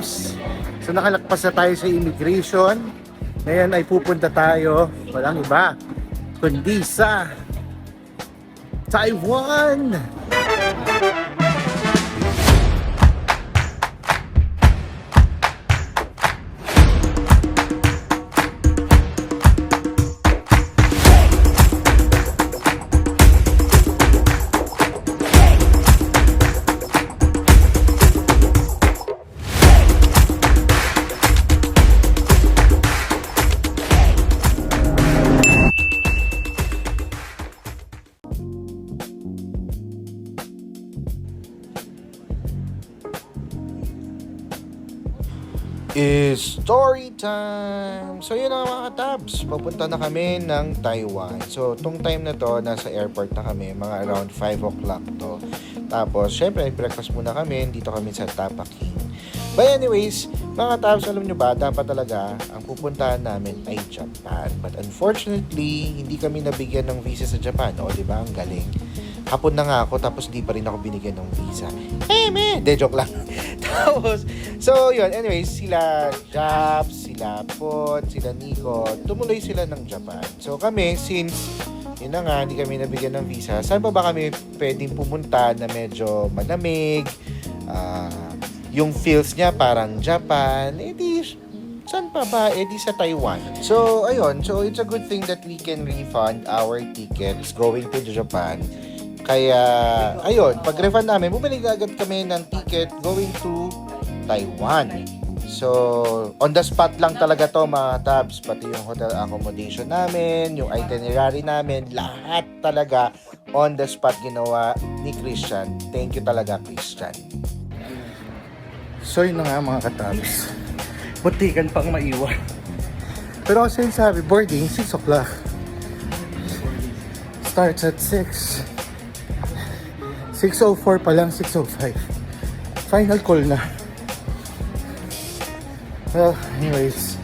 tabs. So nakalagpas na tayo sa immigration. Ngayon ay pupunta tayo, walang iba, kundi sa Taiwan! Is story time! So yun na mga tabs, papunta na kami ng Taiwan. So tong time na to, nasa airport na kami, mga around 5 o'clock to. Tapos syempre breakfast muna kami, dito kami sa Tapaking. But anyways, mga tabs, alam nyo ba, dapat talaga ang pupuntahan namin ay Japan. But unfortunately, hindi kami nabigyan ng visa sa Japan. O diba, ang galing. Hapon na nga ako, tapos di pa rin ako binigyan ng visa. De, joke lang. Tapos, so yun, anyways, sila Japs, sila Pot, sila Nico, tumuloy sila ng Japan. So kami, since, yun na nga, hindi kami nabigyan ng visa, saan pa ba kami pwedeng pumunta na medyo malamig, yung feels niya parang Japan, saan pa ba? Di sa Taiwan. So, ayun. So, it's a good thing that we can refund our tickets going to Japan. Kaya, ayun. Pag-refund namin, bumili agad kami ng ticket going to Taiwan. So, on the spot lang talaga to mga tabs. Pati yung hotel accommodation namin, yung itinerary namin, lahat talaga on the spot ginawa ni Christian. Thank you talaga, Christian. So yun na nga mga katabs, butikan pang maiwan. Pero kasi sabi, boarding 6 o'clock, starts at 6, 6:04 pa lang, 6:05, final call na. Well, anyways,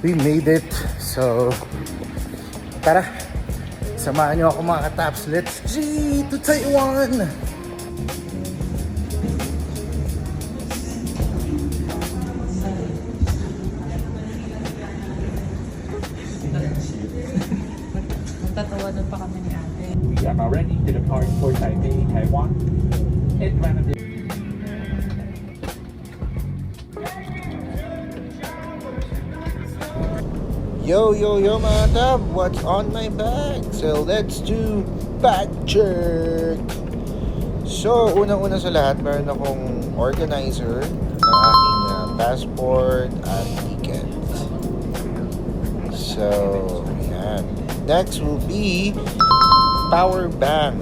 we made it. So tara, samahan nyo ako mga katabs. Let's G to Taiwan! Tatawanan pa kami ni ate. We are now ready to depart for Taipei, Taiwan. At Vanderbilt. Yo mga tab, what's on my bag? So let's do bag check. So unang-una sa lahat, meron akong organizer ng aking passport at ticket. So yan. Next will be power bank.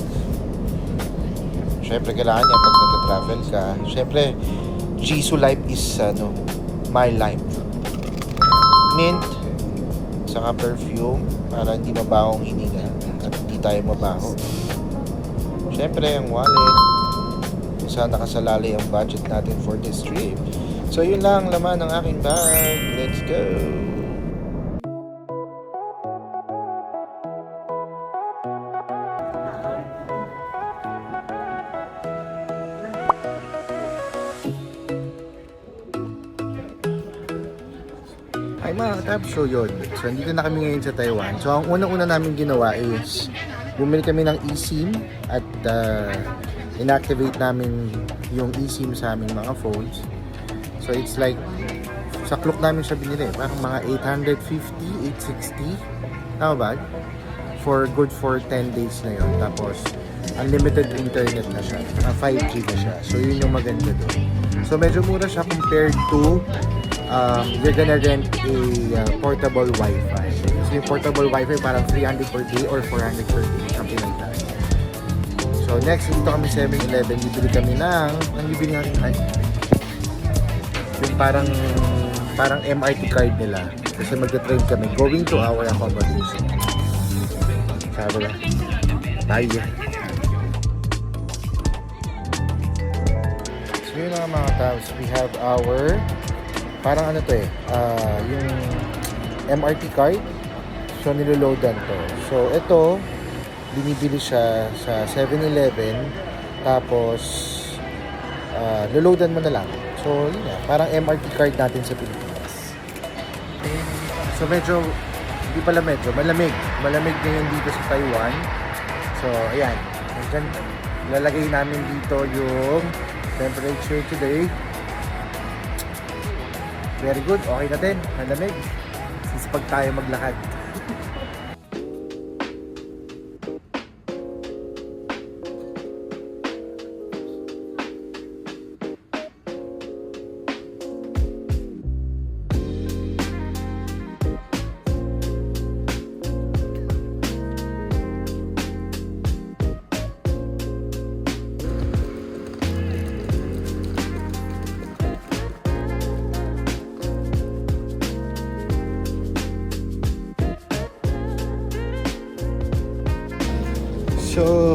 Syempre kailangan niya pag nag-travel ka. Syempre, Jisoo Life is my life. Mint, saka perfume para hindi mabahong hininga at hindi tayo mabaho. Syempre, ang wallet. Saan nakasalalay ang budget natin for this trip. So yun lang laman ng aking bag. Let's go! Ay mga katab, so yun. So nandito na kami ngayon sa Taiwan. So ang unang-una namin ginawa is bumili kami ng eSIM at inactivate namin yung eSIM sa aming mga phones. So it's like, sa clock namin siya binili. Parang mga 850, 860. Tama ba? For good for 10 days na yun. Tapos unlimited internet na siya. 5G na siya. So yun yung maganda doon. So medyo mura siya compared to you're gonna rent a portable Wi-Fi. So yung portable Wi-Fi parang 300 per day or 400 per day, something like that. So next, dito kami 7-Eleven, bibili kami ng, ang bibili natin ay yung parang MRT card nila. Kasi magta-train kami going to our accommodation. Sabi na, tayo. So yun na mga tabs, we have our parang ano to yung MRT card. So niloloadan to. So ito, binibili siya sa 7-Eleven. Tapos luludan mo na lang. So, yun na. Parang MRT card natin sa Pilipinas. So, medyo, hindi pala medyo, malamig. Malamig ngayon dito sa Taiwan. So, ayan. Diyan, lalagay namin dito yung temperature today. Very good. Okay na din. Malamig. Sisipag tayo maglakad. So,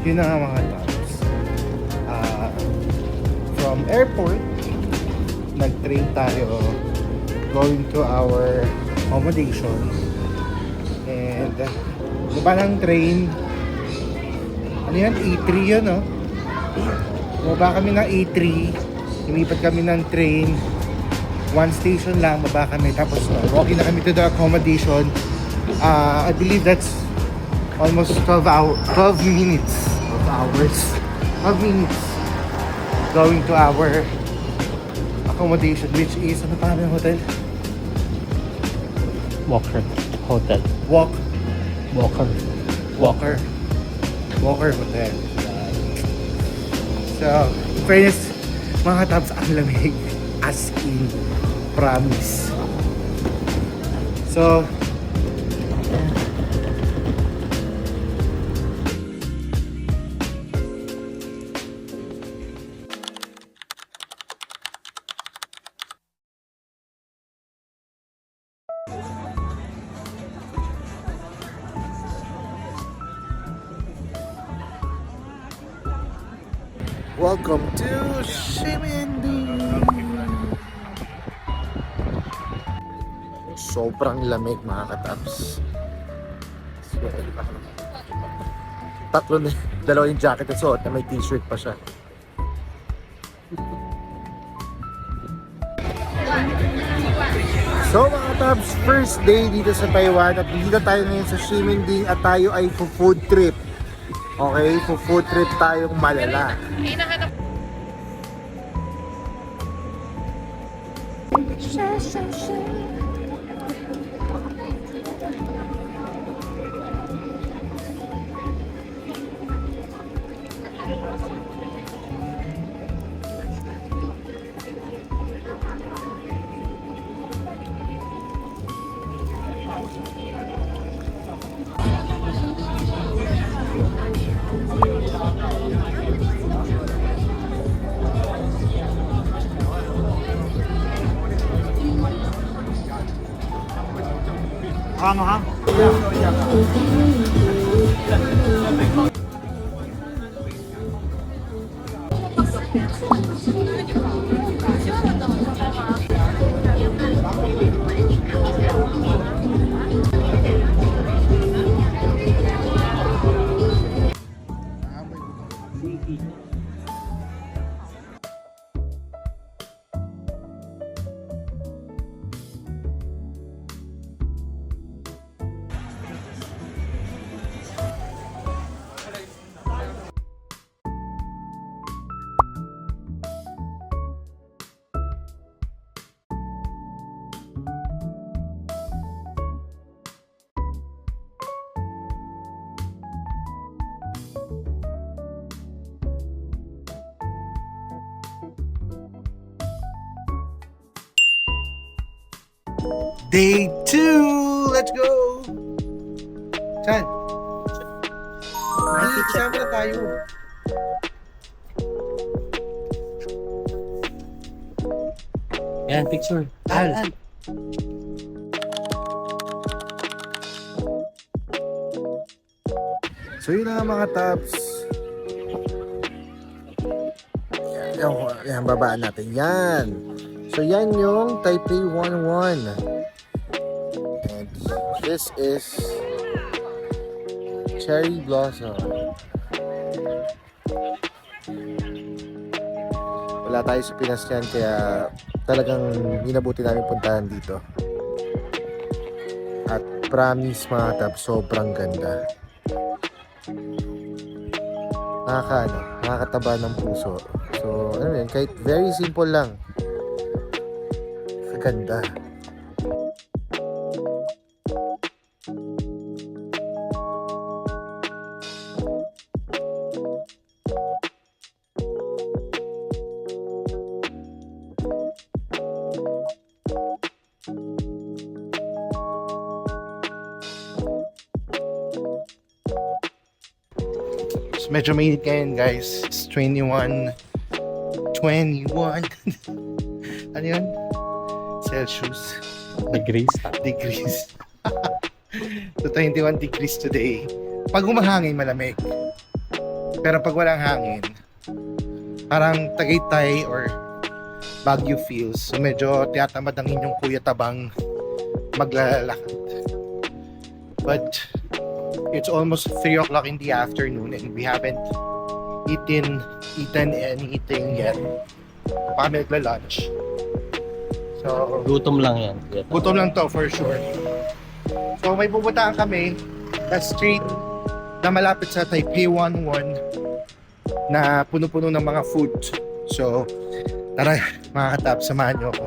yun na nga mga tops. From airport, nag-train tayo going to our accommodation. And, baba ng train, ano yan? A3 yun, no? Baba kami ng A3, lumipat kami ng train, one station lang, baba kami, tapos walking na kami to the accommodation. I believe that's almost 12 minutes of hours. 12 minutes going to our accommodation, which is, ano pa ng hotel? Walker Hotel. Walker Hotel. So, in fairness, mga tabs, ang lamig. As in, promise. So, welcome to Ximending! Sobrang lamig mga kataps. Tatlo na, dalawa yung jacket na suot na may t-shirt pa siya. So mga tabs, first day dito sa Taiwan at dito tayo ngayon sa Ximending at tayo ay food trip. Okay, food trip tayong malala. Day 2! Let's go! Chan! Ay, kasama na tayo. Yan, picture. Al. So yun na nga mga tops. Yan, babaan natin. Yan. So yan yung Taipei 11. And this is Cherry Blossom. Wala tayo sa Pinas yan, kaya talagang minabuti namin puntahan dito. At promise mga tab, sobrang ganda. Nakakataba ng puso. So, ano yun, kahit very simple lang. Kaganda. Medyo mainit ngayon guys. It's 21 ano yun? Celsius Degrees. degrees. So 21 degrees today. Pag humahangin malamig. Pero pag walang hangin, parang Tagaytay or Baguio feels. So medyo tiyatamad ang inyong kuya tabang maglalakad. But it's almost 3 o'clock in the afternoon and we haven't eaten anything yet. Pa kami nagla-lunch. So, Gutom lang yan. gutom lang to for sure. So, may pupuntahan kami na street na malapit sa Taipei 11 na puno-puno ng mga food. So, tara mga katap, samahan nyo ako.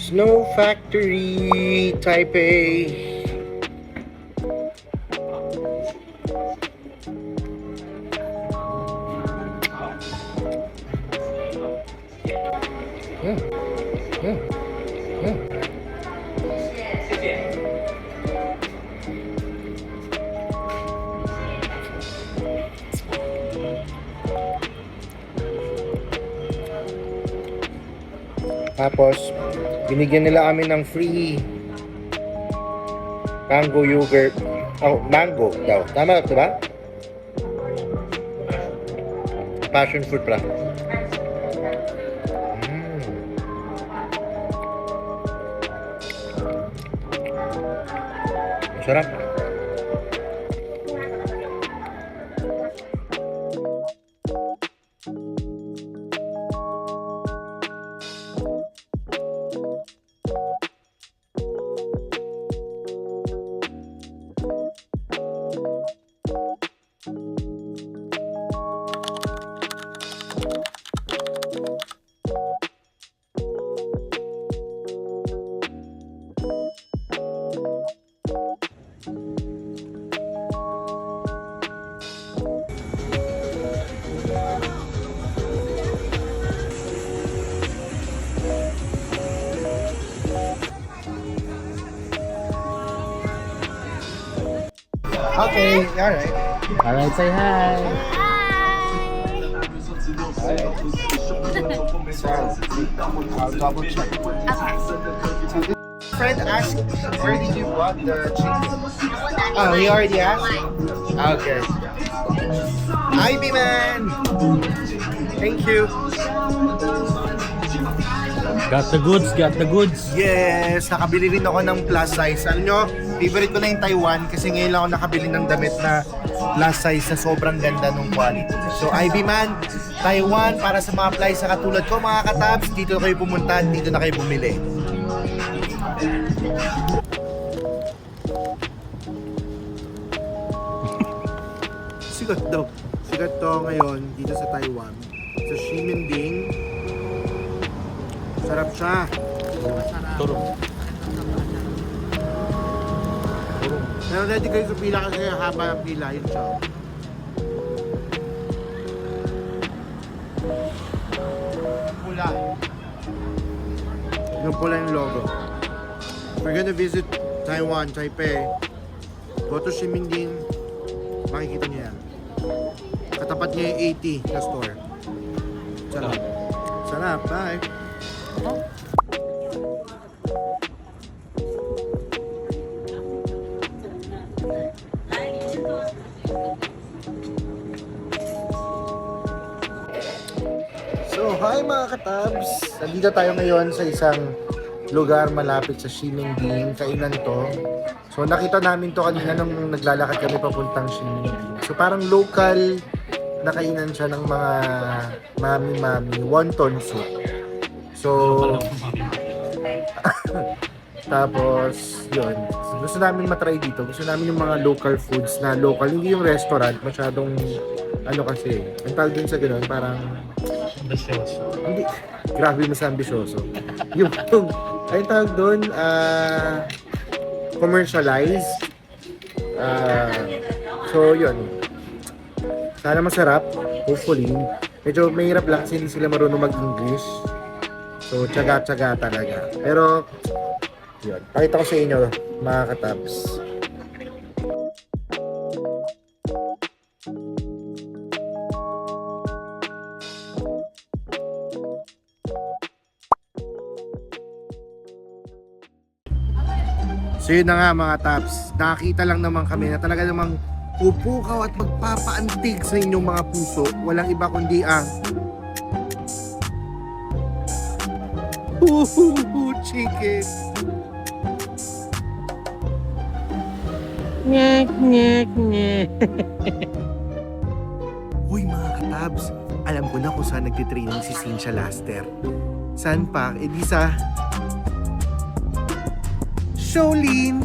Snow Factory, Taipei. Tapos, binigyan nila kami ng free mango yogurt. Oh, mango daw. Tama, diba? Passion fruit pala. Sarap. Okay, alright. Alright, say hi. I'll double check. Friend asked, where did you bought the chicken? Oh, he already asked? Okay. Ivy man! Thank you. Got the goods, got the goods. Yes, nakabili rin ako ng plus size. Alam nyo, favorite ko na yung Taiwan kasi ngayon lang ako nakabili ng damit na plus size na sobrang ganda ng quality. So, Ivy Man, Taiwan, para sa mga plus na katulad ko, mga katabs, dito kayo pumunta, dito na kayo bumili. Sikat daw. Sikat to ngayon dito sa Taiwan. Sa Ximending. Sarap siya. Turong. Pero ready kayo sa pila kasi haba ng pila. Yun siya. Pula. Yung pula yung logo. If we're gonna visit Taiwan, Taipei, go to Ximending, makikita niyo yan. Katapat niya yung 80 na store. Sarap. Sarap, bye. So, hi mga katabs! Nandito tayo ngayon sa isang lugar malapit sa Ximending, kainan to. So, nakita namin to kanina nung naglalakad kami papuntang Ximending. So, parang local na kainan siya ng mga mami-mami, wonton soup. So, tapos, yun. Gusto namin matry dito. Gusto namin yung mga local foods na local. Hindi yung restaurant, masyadong, ano kasi, ang tawag din sa gano'n, parang, hindi, grabe mas ambisyoso. yung, ay tawag doon, commercialized. So, yun. Sana masarap, hopefully. Medyo mahirap lang kasi hindi sila marunong mag-English. So, tiyaga-tiyaga talaga. Pero, yun. Pakita ko sa inyo, mga katabs. So yun na nga mga taps, nakakita lang naman kami na talaga namang pupukaw at magpapaantig sa inyong mga puso. Walang iba kundi ang chicken. Uy mga katabs, alam ko na kung saan nagtitraining si Cynthia Laster. Saan pa? E di sa Shaolin.